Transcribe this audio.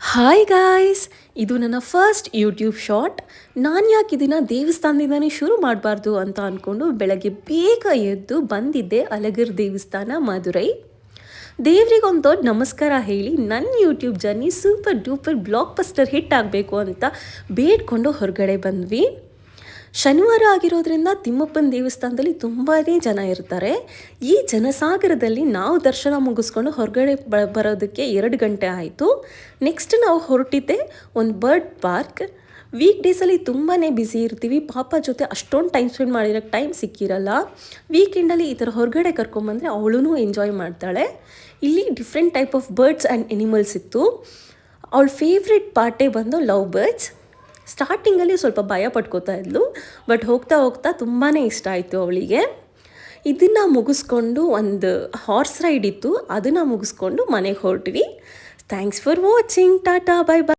Hi guys, ಇದು ನನ್ನ first YouTube short. ನಾನು ಯಾಕೆ ಇದನ್ನು ದೇವಸ್ಥಾನದಿಂದನೇ ಶುರು ಮಾಡಬಾರ್ದು ಅಂತ ಅಂದ್ಕೊಂಡು ಬೆಳಗ್ಗೆ ಬೇಗ ಎದ್ದು ಬಂದಿದ್ದೆ ಅಲಗಿರ್ ದೇವಸ್ಥಾನ ಮಧುರೈ. ದೇವ್ರಿಗೊಂದು ದೊಡ್ಡ ನಮಸ್ಕಾರ ಹೇಳಿ ನನ್ನ YouTube journey super duper blockbuster hit ಆಗಬೇಕು ಅಂತ ಬೇಡ್ಕೊಂಡು ಹೊರಗಡೆ ಬಂದ್ವಿ. ಶನಿವಾರ ಆಗಿರೋದ್ರಿಂದ ತಿಮ್ಮಪ್ಪನ ದೇವಸ್ಥಾನದಲ್ಲಿ ತುಂಬಾ ಜನ ಇರ್ತಾರೆ. ಈ ಜನಸಾಗರದಲ್ಲಿ ನಾವು ದರ್ಶನ ಮುಗಿಸ್ಕೊಂಡು ಹೊರಗಡೆ ಬರೋದಕ್ಕೆ 2 ಗಂಟೆ ಆಯಿತು. ನೆಕ್ಸ್ಟ್ ನಾವು ಹೊರಟಿದ್ದೆ ಒಂದು ಬರ್ಡ್ ಪಾರ್ಕ್. ವೀಕ್ ಡೇಸಲ್ಲಿ ತುಂಬಾ ಬ್ಯುಸಿ ಇರ್ತೀವಿ, ಪಾಪ ಜೊತೆ ಅಷ್ಟೊಂದು ಟೈಮ್ ಸ್ಪೆಂಡ್ ಮಾಡಿರೋಕ್ಕೆ ಟೈಮ್ ಸಿಕ್ಕಿರಲ್ಲ. ವೀಕೆಂಡಲ್ಲಿ ಈ ಥರ ಹೊರಗಡೆ ಕರ್ಕೊಂಬಂದರೆ ಅವಳೂ ಎಂಜಾಯ್ ಮಾಡ್ತಾಳೆ. ಇಲ್ಲಿ different type of birds and animals ಇತ್ತು. ಅವಳ ಫೇವ್ರೆಟ್ ಪಾರ್ಟೇ ಬಂದು ಲವ್ ಬರ್ಡ್ಸ್. ಸ್ಟಾರ್ಟಿಂಗಲ್ಲಿ ಸ್ವಲ್ಪ ಭಯ ಪಡ್ಕೋತಾ ಇದ್ಲು, ಬಟ್ ಹೋಗ್ತಾ ಹೋಗ್ತಾ ತುಂಬಾ ಇಷ್ಟ ಆಯಿತು ಅವಳಿಗೆ. ಇದನ್ನು ಮುಗಿಸ್ಕೊಂಡು ಒಂದು ಹಾರ್ಸ್ ರೈಡ್ ಇತ್ತು, ಅದನ್ನು ಮುಗಿಸ್ಕೊಂಡು ಮನೆಗೆ ಹೊರಟ್ವಿ. Thanks for watching. Tata, bye by.